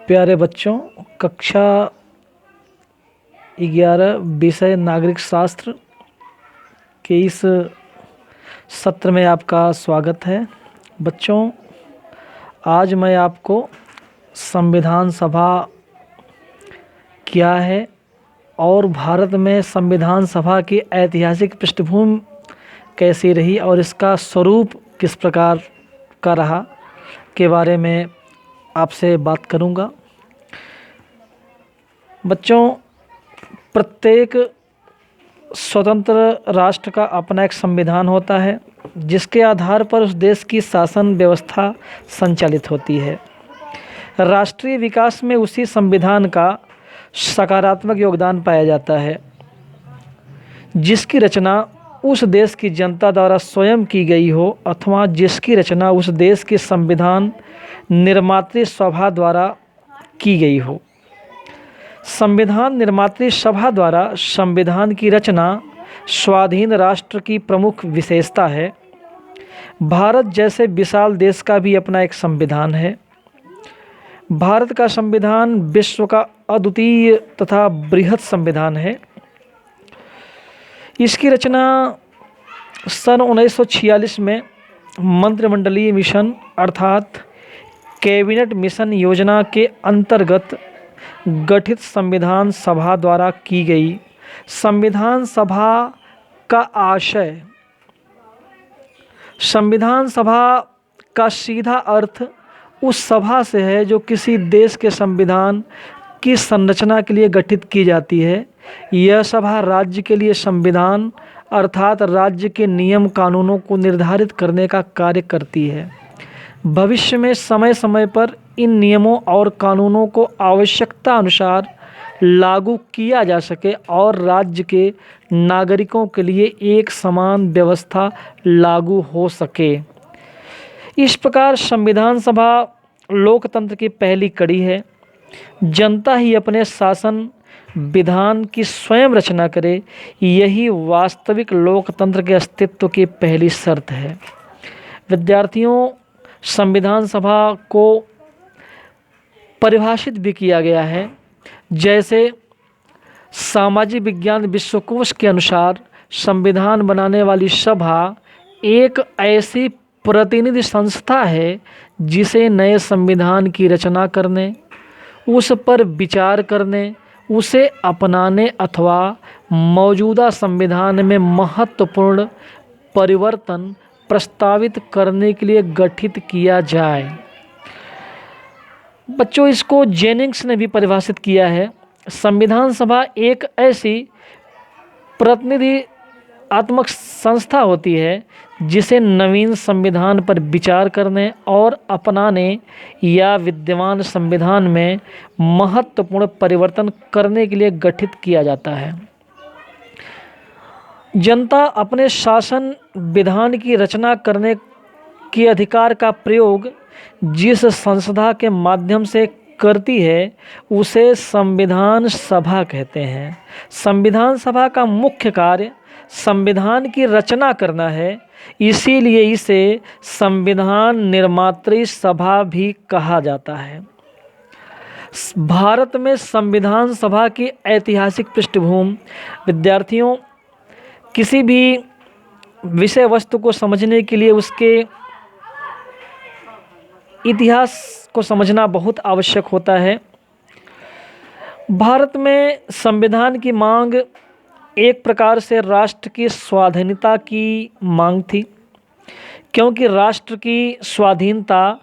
प्यारे बच्चों, कक्षा 11 विषय नागरिक शास्त्र के इस सत्र में आपका स्वागत है। बच्चों, आज मैं आपको संविधान सभा क्या है और भारत में संविधान सभा की ऐतिहासिक पृष्ठभूमि कैसी रही और इसका स्वरूप किस प्रकार का रहा के बारे में आपसे बात करूंगा। बच्चों, प्रत्येक स्वतंत्र राष्ट्र का अपना एक संविधान होता है जिसके आधार पर उस देश की शासन व्यवस्था संचालित होती है। राष्ट्रीय विकास में उसी संविधान का सकारात्मक योगदान पाया जाता है जिसकी रचना उस देश की जनता द्वारा स्वयं की गई हो अथवा जिसकी रचना उस देश की संविधान निर्मात्री सभा द्वारा की गई हो। संविधान निर्मात्री सभा द्वारा संविधान की रचना स्वाधीन राष्ट्र की प्रमुख विशेषता है। भारत जैसे विशाल देश का भी अपना एक संविधान है। भारत का संविधान विश्व का अद्वितीय तथा बृहत संविधान है। इसकी रचना सन 1946 में मंत्रिमंडलीय मिशन अर्थात कैबिनेट मिशन योजना के अंतर्गत गठित संविधान सभा द्वारा की गई। संविधान सभा का आशय, संविधान सभा का सीधा अर्थ उस सभा से है जो किसी देश के संविधान की संरचना के लिए गठित की जाती है। यह सभा राज्य के लिए संविधान अर्थात राज्य के नियम कानूनों को निर्धारित करने का कार्य करती है। भविष्य में समय समय पर इन नियमों और कानूनों को आवश्यकता अनुसार लागू किया जा सके और राज्य के नागरिकों के लिए एक समान व्यवस्था लागू हो सके। इस प्रकार संविधान सभा लोकतंत्र की पहली कड़ी है। जनता ही अपने शासन विधान की स्वयं रचना करे, यही वास्तविक लोकतंत्र के अस्तित्व की पहली शर्त है। विद्यार्थियों, संविधान सभा को परिभाषित भी किया गया है। जैसे सामाजिक विज्ञान विश्वकोश के अनुसार संविधान बनाने वाली सभा एक ऐसी प्रतिनिधि संस्था है जिसे नए संविधान की रचना करने, उस पर विचार करने, उसे अपनाने अथवा मौजूदा संविधान में महत्वपूर्ण परिवर्तन प्रस्तावित करने के लिए गठित किया जाए। बच्चों, इसको जेनिंग्स ने भी परिभाषित किया है। संविधान सभा एक ऐसी प्रतिनिधित्मक संस्था होती है जिसे नवीन संविधान पर विचार करने और अपनाने या विद्यमान संविधान में महत्वपूर्ण परिवर्तन करने के लिए गठित किया जाता है। जनता अपने शासन विधान की रचना करने के अधिकार का प्रयोग जिस संस्था के माध्यम से करती है उसे संविधान सभा कहते हैं। संविधान सभा का मुख्य कार्य संविधान की रचना करना है, इसीलिए इसे संविधान निर्मात्री सभा भी कहा जाता है। भारत में संविधान सभा की ऐतिहासिक पृष्ठभूमि, विद्यार्थियों, किसी भी विषय वस्तु को समझने के लिए उसके इतिहास को समझना बहुत आवश्यक होता है। भारत में संविधान की मांग एक प्रकार से राष्ट्र की स्वाधीनता की मांग थी, क्योंकि राष्ट्र की स्वाधीनता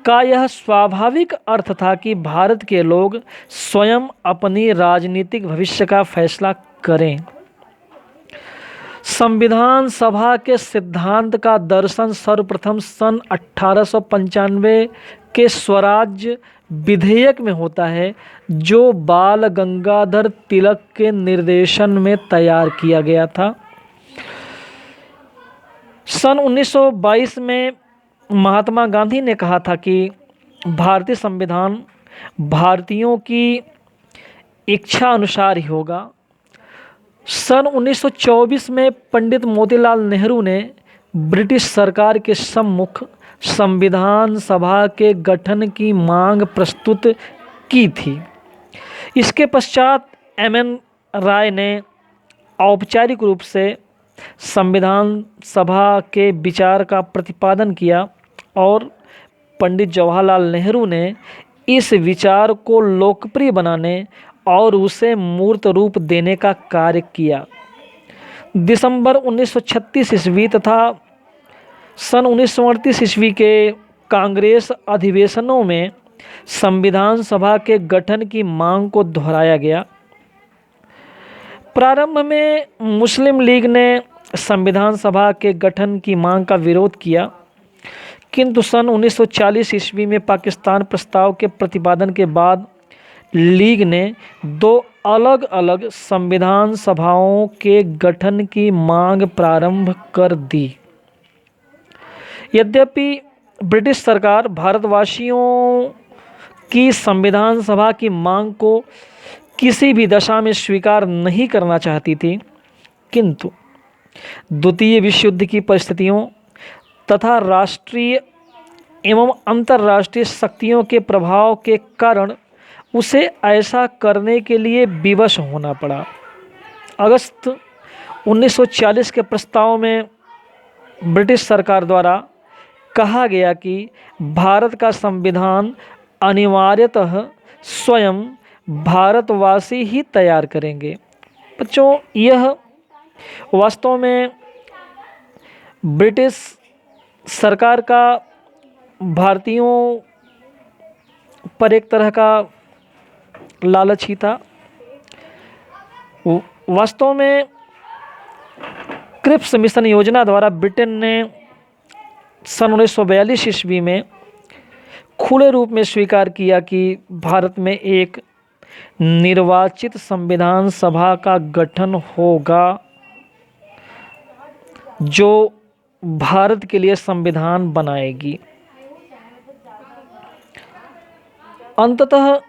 का यह स्वाभाविक अर्थ था कि भारत के लोग स्वयं अपनी राजनीतिक भविष्य का फैसला करें। संविधान सभा के सिद्धांत का दर्शन सर्वप्रथम सन 1895 के स्वराज्य विधेयक में होता है, जो बाल गंगाधर तिलक के निर्देशन में तैयार किया गया था। सन 1922 में महात्मा गांधी ने कहा था कि भारतीय संविधान भारतीयों की इच्छा अनुसार ही होगा। सन 1924 में पंडित मोतीलाल नेहरू ने ब्रिटिश सरकार के सम्मुख संविधान सभा के गठन की मांग प्रस्तुत की थी। इसके पश्चात एम.एन. राय ने औपचारिक रूप से संविधान सभा के विचार का प्रतिपादन किया और पंडित जवाहरलाल नेहरू ने इस विचार को लोकप्रिय बनाने और उसे मूर्त रूप देने का कार्य किया। दिसंबर 1936 ईस्वी तथा सन 1938 ईस्वी के कांग्रेस अधिवेशनों में संविधान सभा के गठन की मांग को दोहराया गया। प्रारंभ में मुस्लिम लीग ने संविधान सभा के गठन की मांग का विरोध किया, किंतु सन 1940 ईस्वी में पाकिस्तान प्रस्ताव के प्रतिपादन के बाद लीग ने 2 अलग अलग संविधान सभाओं के गठन की मांग प्रारंभ कर दी। यद्यपि ब्रिटिश सरकार भारतवासियों की संविधान सभा की मांग को किसी भी दशा में स्वीकार नहीं करना चाहती थी, किंतु द्वितीय विश्व युद्ध की परिस्थितियों तथा राष्ट्रीय एवं अंतर्राष्ट्रीय शक्तियों के प्रभाव के कारण उसे ऐसा करने के लिए विवश होना पड़ा। अगस्त 1940 के प्रस्ताव में ब्रिटिश सरकार द्वारा कहा गया कि भारत का संविधान अनिवार्यतः स्वयं भारतवासी ही तैयार करेंगे। बच्चों, यह वास्तव में ब्रिटिश सरकार का भारतीयों पर एक तरह का लालच ही था। वास्तव में क्रिप्स मिशन योजना द्वारा ब्रिटेन ने सन 1942 ईस्वी में खुले रूप में स्वीकार किया कि भारत में एक निर्वाचित संविधान सभा का गठन होगा जो भारत के लिए संविधान बनाएगी। अंततः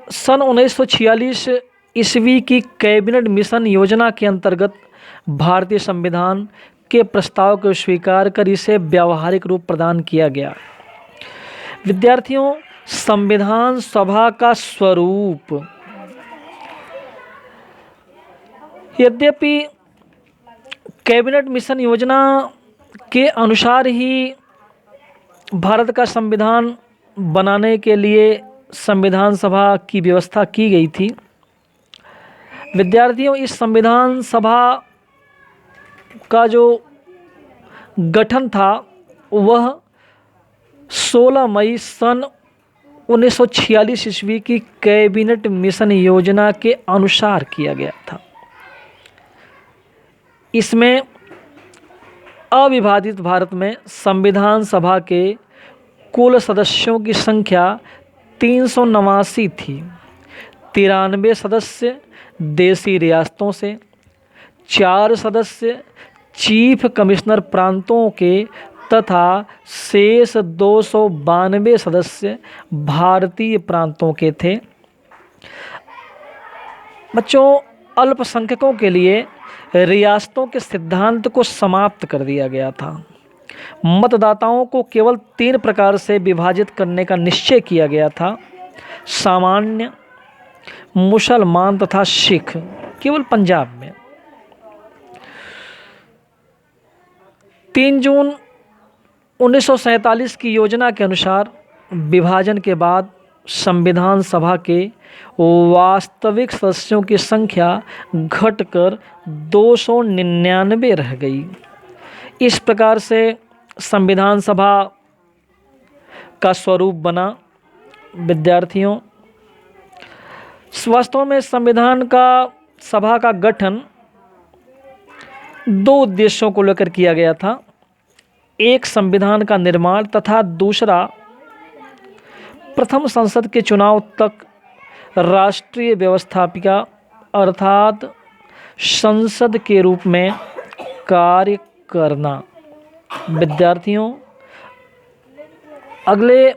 सन 1946 ईस्वी की कैबिनेट मिशन योजना के अंतर्गत भारतीय संविधान के प्रस्ताव को स्वीकार कर इसे व्यावहारिक रूप प्रदान किया गया। विद्यार्थियों, संविधान सभा का स्वरूप। यद्यपि कैबिनेट मिशन योजना के अनुसार ही भारत का संविधान बनाने के लिए संविधान सभा की व्यवस्था की गई थी, विद्यार्थियों, इस संविधान सभा का जो गठन था वह 16 मई सन 1946 ईस्वी की कैबिनेट मिशन योजना के अनुसार किया गया था। इसमें अविभाजित भारत में संविधान सभा के कुल सदस्यों की संख्या 389 थी। 93 सदस्य देशी रियासतों से, 4 सदस्य चीफ कमिश्नर प्रांतों के तथा शेष 292 सदस्य भारतीय प्रांतों के थे। बच्चों, अल्पसंख्यकों के लिए रियासतों के सिद्धांत को समाप्त कर दिया गया था। मतदाताओं को केवल 3 प्रकार से विभाजित करने का निश्चय किया गया था: सामान्य, मुसलमान तथा सिख, केवल पंजाब में। 3 जून 1947 की योजना के अनुसार विभाजन के बाद संविधान सभा के वास्तविक सदस्यों की संख्या घटकर 299 रह गई। इस प्रकार से संविधान सभा का स्वरूप बना। विद्यार्थियों, वास्तव में संविधान का सभा का गठन 2 उद्देश्यों को लेकर किया गया था। एक, संविधान का निर्माण तथा दूसरा, प्रथम संसद के चुनाव तक राष्ट्रीय व्यवस्थापिका अर्थात संसद के रूप में कार्य करना। विद्यार्थियों, अगले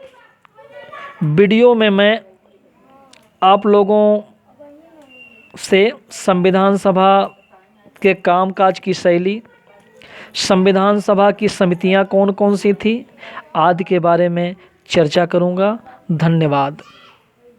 वीडियो में मैं आप लोगों से संविधान सभा के कामकाज की शैली, संविधान सभा की समितियां कौन कौन सी थी आदि के बारे में चर्चा करूंगा। धन्यवाद।